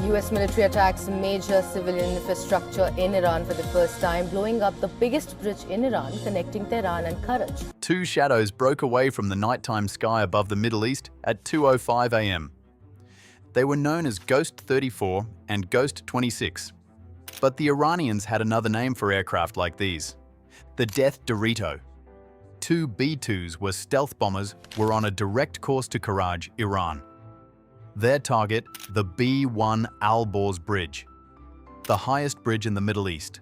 US military attacks major civilian infrastructure in Iran for the first time, blowing up the biggest bridge in Iran connecting Tehran and Karaj. Two shadows broke away from the nighttime sky above the Middle East at 2:05 a.m. They were known as Ghost 34 and Ghost 26. But the Iranians had another name for aircraft like these: the Death Dorito. Two B-2s were stealth bombers were on a direct course to Karaj, Iran. Their target, the B-1 Al-Borz Bridge, the highest bridge in the Middle East.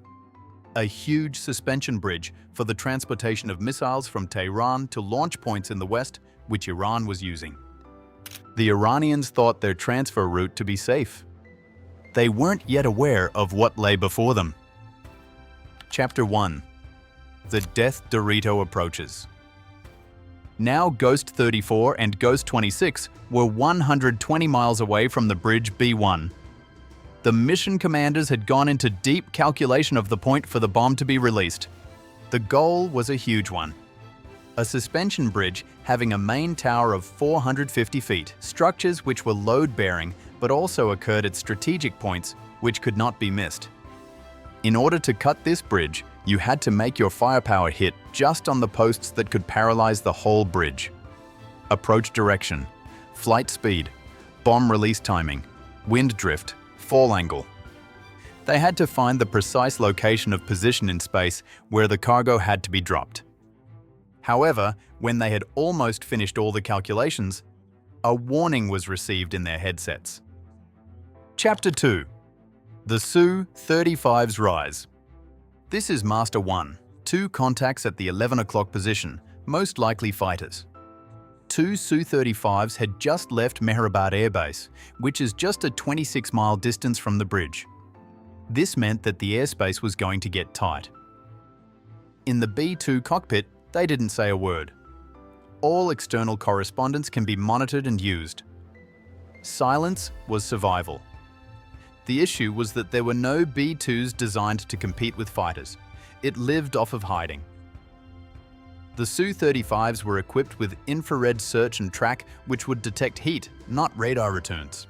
A huge suspension bridge for the transportation of missiles from Tehran to launch points in the west, which Iran was using. The Iranians thought their transfer route to be safe. They weren't yet aware of what lay before them. Chapter 1. The Death Dorito Approaches. Now Ghost 34 and Ghost 26 were 120 miles away from the bridge B1. The mission commanders had gone into deep calculation of the point for the bomb to be released. The goal was a huge one. A suspension bridge having a main tower of 450 feet, structures which were load-bearing but also occurred at strategic points which could not be missed. In order to cut this bridge, you had to make your firepower hit just on the posts that could paralyze the whole bridge. Approach direction, flight speed, bomb release timing, wind drift, fall angle. They had to find the precise location of position in space where the cargo had to be dropped. However, when they had almost finished all the calculations, a warning was received in their headsets. Chapter 2. The Su-35's Rise. This is Master 1, two contacts at the 11 o'clock position, most likely fighters. Two Su-35s had just left Mehrabad Air Base, which is just a 26-mile distance from the bridge. This meant that the airspace was going to get tight. In the B-2 cockpit, they didn't say a word. All external correspondence can be monitored and used. Silence was survival. The issue was that there were no B-2s designed to compete with fighters. It lived off of hiding. The Su-35s were equipped with infrared search and track, which would detect heat, not radar returns.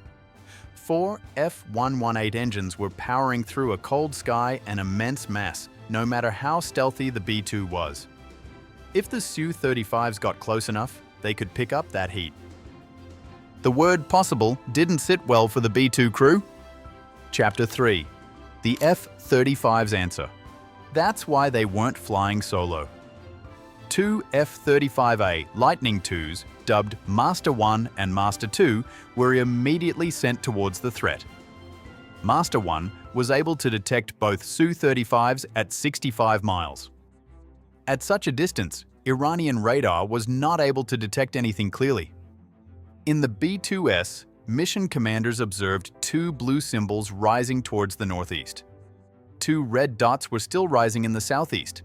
4 F-118 engines were powering through a cold sky and immense mass, no matter how stealthy the B-2 was. If the Su-35s got close enough, they could pick up that heat. The word possible didn't sit well for the B-2 crew. Chapter 3. The F-35's Answer. That's why they weren't flying solo. Two F-35A Lightning IIs, dubbed Master 1 and Master 2, were immediately sent towards the threat. Master 1 was able to detect both Su-35s at 65 miles. At such a distance, Iranian radar was not able to detect anything clearly. In the B-2S, mission commanders observed two blue symbols rising towards the northeast. Two red dots were still rising in the southeast.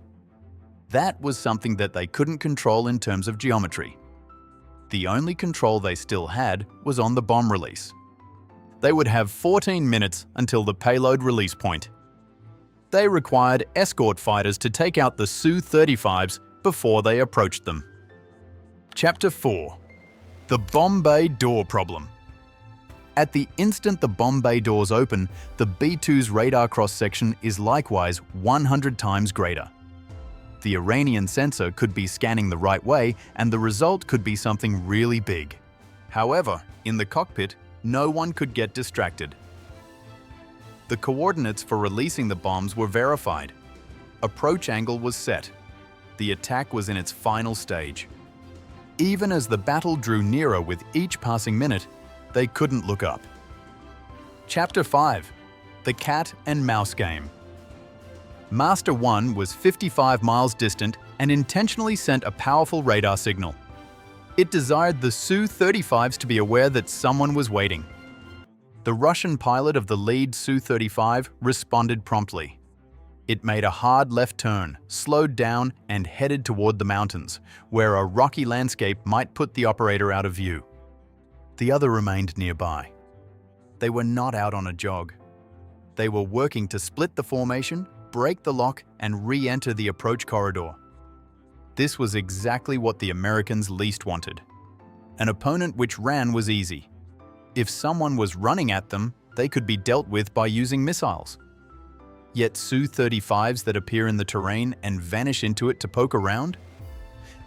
That was something that they couldn't control in terms of geometry. The only control they still had was on the bomb release. They would have 14 minutes until the payload release point. They required escort fighters to take out the Su-35s before they approached them. Chapter 4. The bomb bay door problem. At the instant the bomb bay doors open, the B-2's radar cross-section is likewise 100 times greater. The Iranian sensor could be scanning the right way, and the result could be something really big. However, in the cockpit, no one could get distracted. The coordinates for releasing the bombs were verified. Approach angle was set. The attack was in its final stage. Even as the battle drew nearer with each passing minute, they couldn't look up. Chapter 5. The Cat and Mouse Game. Master 1 was 55 miles distant and intentionally sent a powerful radar signal. It desired the Su-35s to be aware that someone was waiting. The Russian pilot of the lead Su-35 responded promptly. It made a hard left turn, slowed down, and headed toward the mountains, where a rocky landscape might put the operator out of view. The other remained nearby. They were not out on a jog. They were working to split the formation, break the lock, and re-enter the approach corridor. This was exactly what the Americans least wanted. An opponent which ran was easy. If someone was running at them, they could be dealt with by using missiles. Yet Su-35s that appear in the terrain and vanish into it to poke around?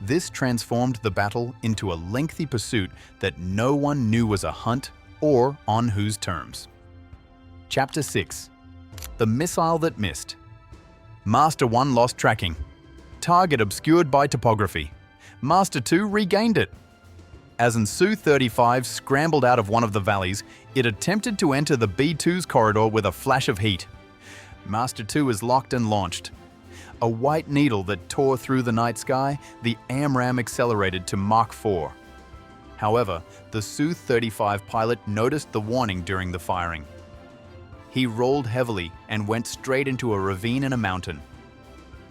This transformed the battle into a lengthy pursuit that no one knew was a hunt or on whose terms. Chapter 6. The Missile That Missed. Master 1 lost tracking. Target obscured by topography. Master 2 regained it. As an Su-35 scrambled out of one of the valleys, it attempted to enter the B-2's corridor with a flash of heat. Master 2 is locked and launched. A white needle that tore through the night sky, the AMRAAM accelerated to Mach 4. However, the Su-35 pilot noticed the warning during the firing. He rolled heavily and went straight into a ravine in a mountain.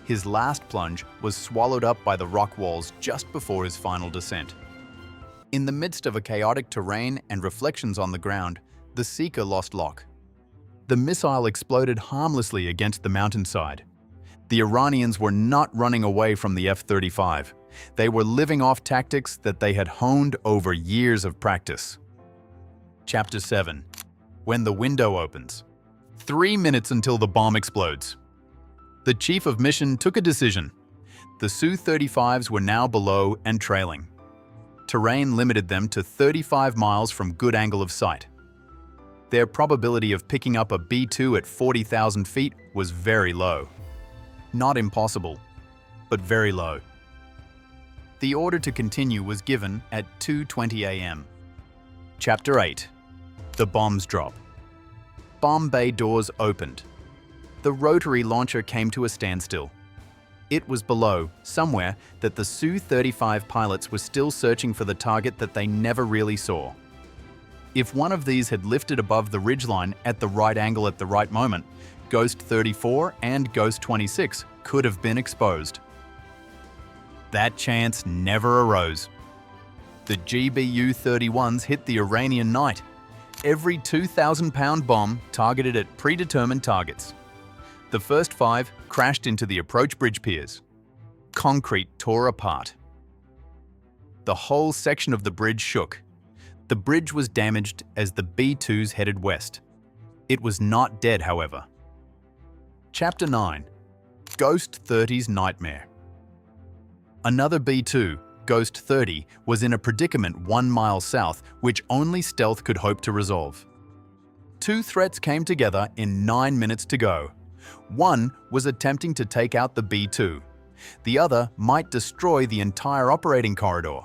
His last plunge was swallowed up by the rock walls just before his final descent. In the midst of a chaotic terrain and reflections on the ground, the Seeker lost lock. The missile exploded harmlessly against the mountainside. The Iranians were not running away from the F-35. They were living off tactics that they had honed over years of practice. Chapter 7. When the window opens. 3 minutes until the bomb explodes. The chief of mission took a decision. The Su-35s were now below and trailing. Terrain limited them to 35 miles from good angle of sight. Their probability of picking up a B-2 at 40,000 feet was very low. Not impossible, but very low. The order to continue was given at 2:20 a.m. Chapter 8. The bombs drop. Bomb bay doors opened. The rotary launcher came to a standstill. It was below, somewhere, that the Su-35 pilots were still searching for the target that they never really saw. If one of these had lifted above the ridgeline at the right angle at the right moment, Ghost 34 and Ghost 26 could have been exposed. That chance never arose. The GBU-31s hit the Iranian night. Every 2,000-pound bomb targeted at predetermined targets. The first 5 crashed into the approach bridge piers. Concrete tore apart. The whole section of the bridge shook. The bridge was damaged as the B-2s headed west. It was not dead, however. Chapter 9. Ghost 30's Nightmare. Another B-2, Ghost 30, was in a predicament 1 mile south which only stealth could hope to resolve. 2 threats came together in 9 minutes to go. One was attempting to take out the B-2. The other might destroy the entire operating corridor.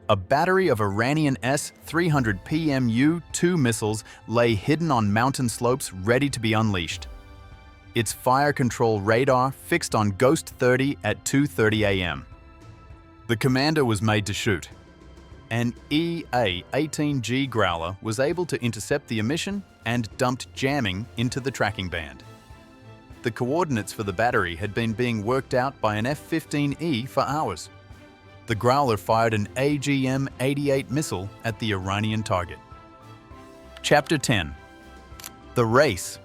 A battery of Iranian S-300 PMU-2 missiles lay hidden on mountain slopes ready to be unleashed. Its fire control radar fixed on Ghost 30 at 2:30 a.m. The commander was made to shoot. An EA-18G Growler was able to intercept the emission and dumped jamming into the tracking band. The coordinates for the battery had been being worked out by an F-15E for hours. The Growler fired an AGM-88 missile at the Iranian target. Chapter 10. The Race.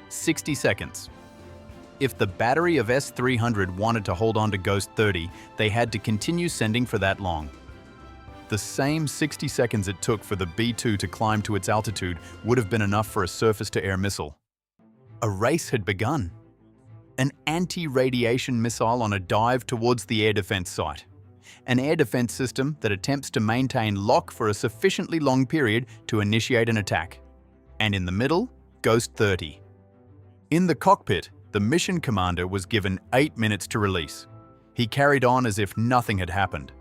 60 seconds. If the battery of S-300 wanted to hold on to Ghost 30, they had to continue sending for that long. The same 60 seconds it took for the B-2 to climb to its altitude would have been enough for a surface-to-air missile. A race had begun. An anti-radiation missile on a dive towards the air defense site. An air defense system that attempts to maintain lock for a sufficiently long period to initiate an attack. And in the middle, Ghost 30. In the cockpit, the mission commander was given 8 minutes to release. He carried on as if nothing had happened.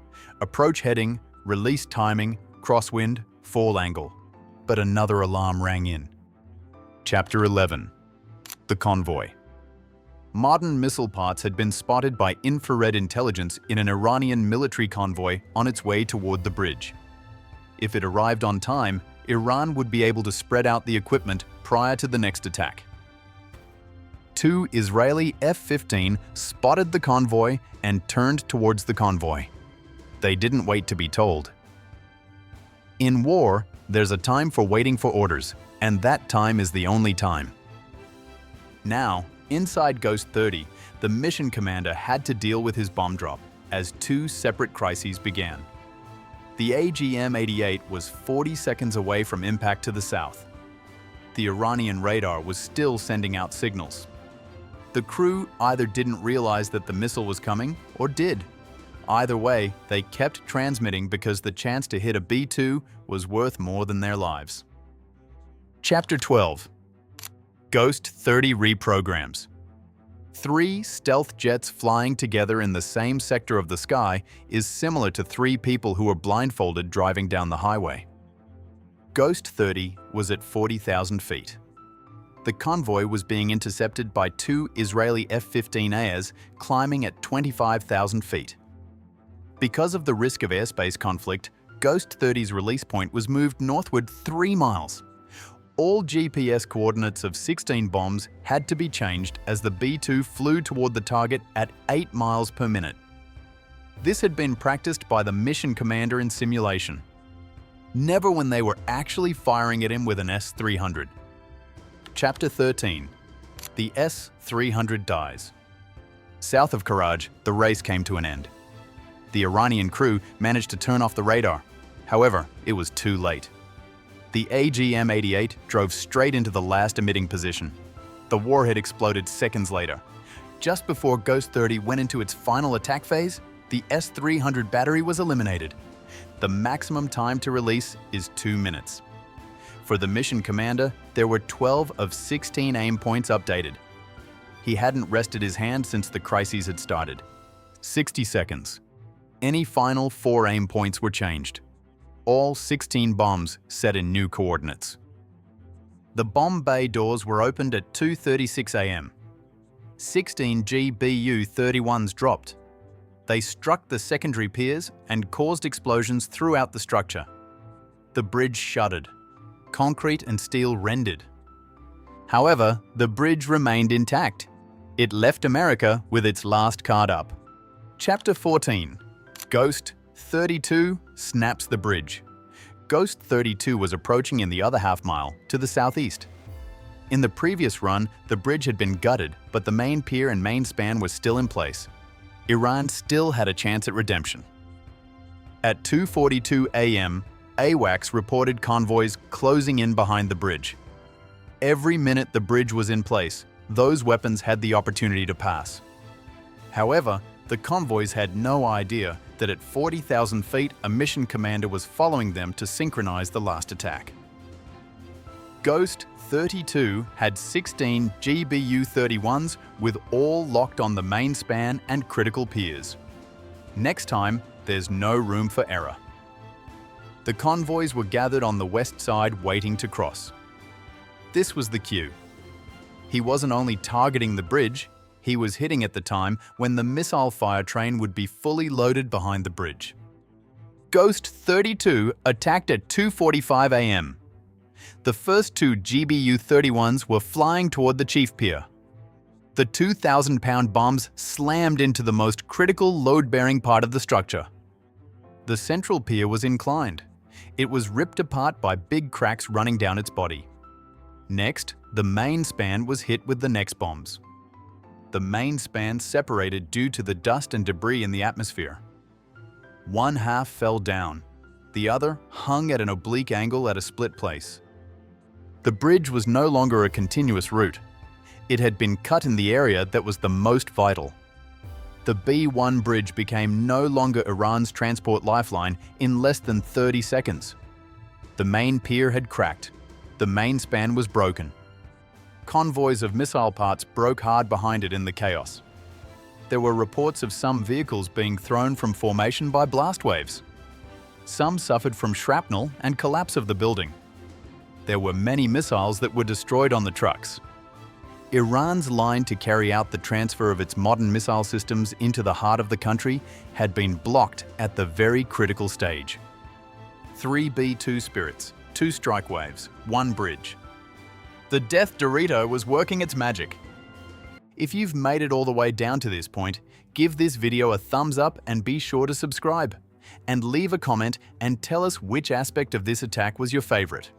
Approach heading, release timing, crosswind, fall angle. But another alarm rang in. Chapter 11. The Convoy. Modern missile parts had been spotted by infrared intelligence in an Iranian military convoy on its way toward the bridge. If it arrived on time, Iran would be able to spread out the equipment prior to the next attack. 2 Israeli F-15 spotted the convoy and turned towards the convoy. They didn't wait to be told. In war, there's a time for waiting for orders, and that time is the only time. Now, inside Ghost 30, the mission commander had to deal with his bomb drop as 2 separate crises began. The AGM-88 was 40 seconds away from impact to the south. the Iranian radar was still sending out signals. The crew either didn't realize that the missile was coming or did. Either way, they kept transmitting because the chance to hit a B-2 was worth more than their lives. Chapter 12. Ghost 30 Reprograms. 3 stealth jets flying together in the same sector of the sky is similar to 3 people who were blindfolded driving down the highway. Ghost 30 was at 40,000 feet. The convoy was being intercepted by 2 Israeli F-15As climbing at 25,000 feet. Because of the risk of airspace conflict, Ghost 30's release point was moved northward 3 miles. All GPS coordinates of 16 bombs had to be changed as the B-2 flew toward the target at 8 miles per minute. This had been practiced by the mission commander in simulation. Never when they were actually firing at him with an S-300. Chapter 13. The S-300 dies. South of Karaj, the race came to an end. The Iranian crew managed to turn off the radar. However, it was too late. The AGM-88 drove straight into the last emitting position. The warhead exploded seconds later. Just before Ghost 30 went into its final attack phase, the S-300 battery was eliminated. The maximum time to release is 2 minutes. For the mission commander, there were 12 of 16 aim points updated. He hadn't rested his hand since the crises had started. 60 seconds. Any final 4 aim points were changed. All 16 bombs set in new coordinates. The bomb bay doors were opened at 2:36 a.m. 16 GBU-31s dropped. They struck the secondary piers and caused explosions throughout the structure. The bridge shuddered. Concrete and steel rendered. However, the bridge remained intact. It left America with its last card up. Chapter 14. Ghost 32 snaps the bridge. Ghost 32 was approaching in the other half mile to the southeast. In the previous run, the bridge had been gutted, but the main pier and main span was still in place. Iran still had a chance at redemption. At 2:42 a.m., AWACS reported convoys closing in behind the bridge. Every minute the bridge was in place, those weapons had the opportunity to pass. However, the convoys had no idea that at 40,000 feet a mission commander was following them to synchronize the last attack. Ghost 32 had 16 GBU-31s with all locked on the main span and critical piers. Next time, there's no room for error. The convoys were gathered on the west side waiting to cross. This was the cue. He wasn't only targeting the bridge, he was hitting at the time when the missile fire train would be fully loaded behind the bridge. Ghost 32 attacked at 2:45 a.m. The first 2 GBU-31s were flying toward the chief pier. The 2,000-pound bombs slammed into the most critical load-bearing part of the structure. The central pier was inclined. It was ripped apart by big cracks running down its body. Next, the main span was hit with the next bombs. The main span separated due to the dust and debris in the atmosphere. One half fell down. The other hung at an oblique angle at a split place. The bridge was no longer a continuous route. It had been cut in the area that was the most vital. The B-1 bridge became no longer Iran's transport lifeline in less than 30 seconds. The main pier had cracked. The main span was broken. Convoys of missile parts broke hard behind it in the chaos. There were reports of some vehicles being thrown from formation by blast waves. Some suffered from shrapnel and collapse of the building. There were many missiles that were destroyed on the trucks. Iran's line to carry out the transfer of its modern missile systems into the heart of the country had been blocked at the very critical stage. 3 B-2 Spirits, 2 strike waves, 1 bridge. The death Dorito was working its magic. If you've made it all the way down to this point, give this video a thumbs up and be sure to subscribe. And leave a comment and tell us which aspect of this attack was your favorite.